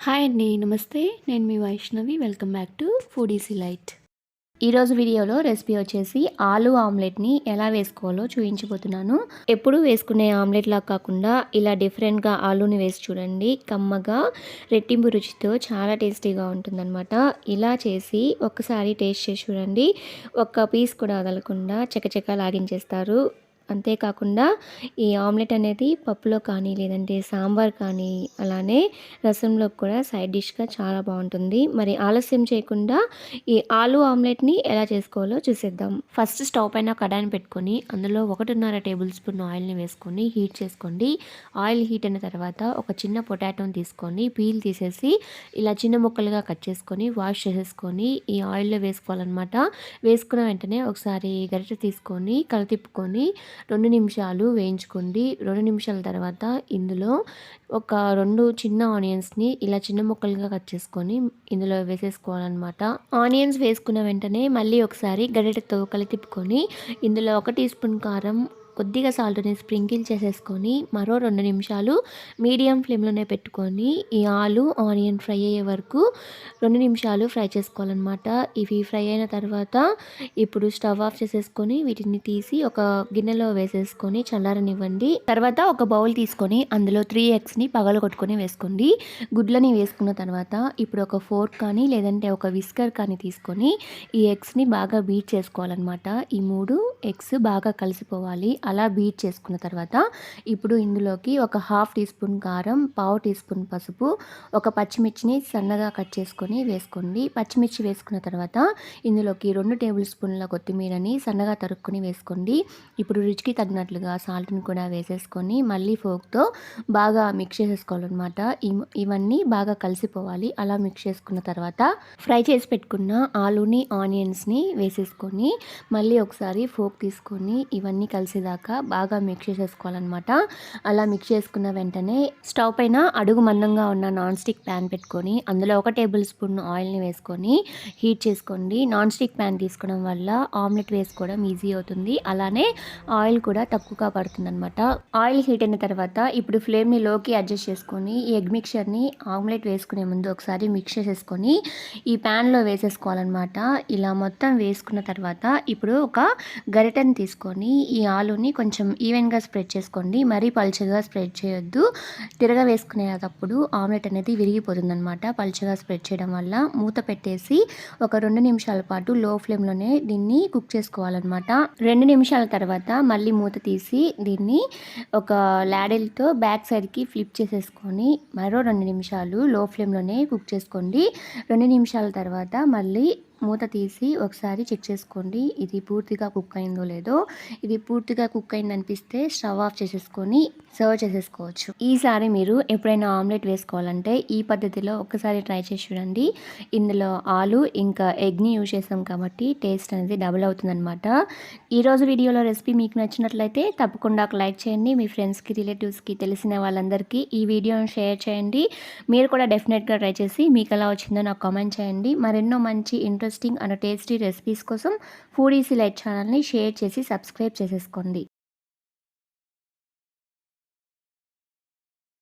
Hi అండి. నమస్తే. నేను మీ Vaishnavi. Welcome back to foodies light. ఈరోజు వీడియోలో రెసిపీ వచ్చేసి ఆలూ ఆమ్లెట్‌ని ఎలా వేసుకోవాలో చూయించబోతున్నాను. ఎప్పుడు వేసుకునే ఆమ్లెట్‌లా కాకుండా ఇలా డిఫరెంట్‌గా ఆలూని వేసి చూడండి. కమ్మగా, రెట్టింపు రుచితో చాలా టేస్టీగా ఉంటుందనమాట. ఇలా చేసి ఒక్కసారి టేస్ట్ చేసి చూడండి. ఒక్క పీస్ కూడా వదలకుండా చకచకా లాగించేస్తారు. అంతేకాకుండా ఈ ఆమ్లెట్ అనేది పప్పులో కానీ, లేదంటే సాంబార్ కానీ, అలానే రసంలోకి కూడా సైడ్ డిష్‌గా చాలా బావుంటుంది. మరి ఆలస్యం చేయకుండా ఈ ఆలూ ఆమ్లెట్‌ని ఎలా చేసుకోవాలో చూసేద్దాం. ఫస్ట్ స్టవ్ పైన కడాయిని పెట్టుకొని, అందులో 1.5 టేబుల్ స్పూన్ ఆయిల్‌ని వేసుకొని హీట్ చేసుకోండి. ఆయిల్ హీట్ అయిన తర్వాత ఒక చిన్న పొటాటోని తీసుకొని పీల్ తీసేసి ఇలా చిన్న ముక్కలుగా కట్ చేసుకొని వాష్ చేసేసుకొని ఈ ఆయిల్‌లో వేసుకోవాలన్నమాట. వేసుకున్న వెంటనే ఒకసారి గరిటె తీసుకొని కలతిప్పుకొని 2 నిమిషాలు వేయించుకోండి. 2 నిమిషాల తర్వాత ఇందులో ఒక 2 చిన్న ఆనియన్స్‌ని ఇలా చిన్న ముక్కలుగా కట్ చేసుకొని ఇందులో వేసేసుకోవాలన్నమాట. ఆనియన్స్ వేసుకున్న వెంటనే మళ్ళీ ఒకసారి గరిటెతో కలితిప్పుకొని ఇందులో 1 టీ స్పూన్ కారం, కొద్దిగా సాల్ట్‌ని స్ప్రింకిల్ చేసేసుకొని మరో 2 నిమిషాలు మీడియం ఫ్లేమ్‌లోనే పెట్టుకొని ఈ ఆలు, ఆనియన్ ఫ్రై అయ్యే వరకు 2 నిమిషాలు ఫ్రై చేసుకోవాలన్నమాట. ఇవి ఫ్రై అయిన తర్వాత ఇప్పుడు స్టవ్ ఆఫ్ చేసేసుకొని వీటిని తీసి ఒక గిన్నెలో వేసేసుకొని చల్లారనివ్వండి. తర్వాత ఒక బౌల్ తీసుకొని అందులో 3 ఎగ్స్‌ని పగలగొట్టుకొని వేసుకోండి. గుడ్లని వేసుకున్న తర్వాత ఇప్పుడు ఒక ఫోర్క్ కానీ లేదంటే ఒక విస్కర్ కానీ తీసుకొని ఈ ఎగ్స్‌ని బాగా బీట్ చేసుకోవాలన్నమాట. ఈ 3 ఎగ్స్ బాగా కలిసిపోవాలి. అలా బీట్ చేసుకున్న తర్వాత ఇప్పుడు ఇందులోకి ఒక హాఫ్ టీ స్పూన్ కారం, పావు టీ స్పూన్ పసుపు, ఒక పచ్చిమిర్చిని సన్నగా కట్ చేసుకొని వేసుకోండి. పచ్చిమిర్చి వేసుకున్న తర్వాత ఇందులోకి 2 టేబుల్ స్పూన్ల కొత్తిమీరని సన్నగా తరుక్కొని వేసుకోండి. ఇప్పుడు రుచికి తగినట్లుగా సాల్ట్‌ని కూడా వేసేసుకొని మళ్ళీ ఫోర్క్‌తో బాగా మిక్స్ చేసేసుకోవాలన్నమాట. ఇవన్నీ బాగా కలిసిపోవాలి. అలా మిక్స్ చేసుకున్న తర్వాత ఫ్రై చేసి పెట్టుకున్న ఆలూని, ఆనియన్స్‌ని వేసేసుకొని మళ్ళీ ఒకసారి ఫోర్క్ తీసుకొని ఇవన్నీ కలిసేదాకా బాగా మిక్స్ చేసేసుకోవాలన్నమాట. అలా మిక్స్ చేసుకున్న వెంటనే స్టవ్ పైన అడుగు మందంగా ఉన్న నాన్ స్టిక్ ప్యాన్ పెట్టుకొని అందులో 1 టేబుల్ స్పూన్ ఆయిల్‌ని వేసుకొని హీట్ చేసుకోండి. నాన్ స్టిక్ ప్యాన్ తీసుకోవడం వల్ల ఆమ్లెట్ వేసుకోవడం ఈజీ అవుతుంది. అలానే ఆయిల్ కూడా తక్కువగా పడుతుందన్నమాట. ఆయిల్ హీట్ అయిన తర్వాత ఇప్పుడు ఫ్లేమ్‌ని లోకి అడ్జస్ట్ చేసుకొని ఈ ఎగ్ మిక్చర్‌ని ఆమ్లెట్ వేసుకునే ముందు ఒకసారి మిక్స్ చేసేసుకొని ఈ ప్యాన్‌లో వేసేసుకోవాలన్నమాట. ఇలా మొత్తం వేసుకున్న తర్వాత ఇప్పుడు ఒక గరిటెని తీసుకొని ఈ ఆలూని కొంచెం ఈవెన్‌గా స్ప్రెడ్ చేసుకోండి. మరీ పల్చగా స్ప్రెడ్ చేయొద్దు. వేసుకునేటప్పుడు ఆమ్లెట్ అనేది విరిగిపోతుందన్నమాట. పల్చగా స్ప్రెడ్ చేయడం వల్ల మూత పెట్టేసి ఒక 2 నిమిషాల పాటు లో ఫ్లేమ్‌లోనే దీన్ని కుక్ చేసుకోవాలన్నమాట. 2 నిమిషాల తర్వాత మళ్ళీ మూత తీసి దీన్ని ఒక లాడిల్‌తో బ్యాక్ సైడ్‌కి ఫ్లిప్ చేసేసుకొని మరో 2 నిమిషాలు లో ఫ్లేమ్‌లోనే కుక్ చేసుకోండి. 2 నిమిషాల తర్వాత మళ్ళీ మూత తీసి ఒకసారి చెక్ చేసుకోండి. ఇది పూర్తిగా కుక్ అయిందో లేదో. ఇది పూర్తిగా కుక్ అయిందనిపిస్తే స్టవ్ ఆఫ్ చేసేసుకొని సర్వ్ చేసేసుకోవచ్చు. ఈసారి మీరు ఎప్పుడైనా ఆమ్లెట్ వేసుకోవాలంటే ఈ పద్ధతిలో ఒక్కసారి ట్రై చేసి చూడండి. ఇందులో ఆలు ఇంకా ఎగ్‌ని యూజ్ చేసాం కాబట్టి టేస్ట్ అనేది డబుల్ అవుతుందన్నమాట. ఈరోజు వీడియోలో రెసిపీ మీకు నచ్చినట్లయితే తప్పకుండా ఒక లైక్ చేయండి. మీ ఫ్రెండ్స్‌కి, రిలేటివ్స్‌కి, తెలిసిన వాళ్ళందరికీ ఈ వీడియోని షేర్ చేయండి. మీరు కూడా డెఫినెట్‌గా ట్రై చేసి మీకు ఎలా వచ్చిందో నాకు కామెంట్ చేయండి. మరెన్నో మంచి ఇంట్రెస్టింగ్ అండ్ టేస్టీ రెసిపీస్ కోసం ఫుడీసీ లైట్ ఛానల్‌ని షేర్ చేసి సబ్స్క్రైబ్ చేసేసుకోండి.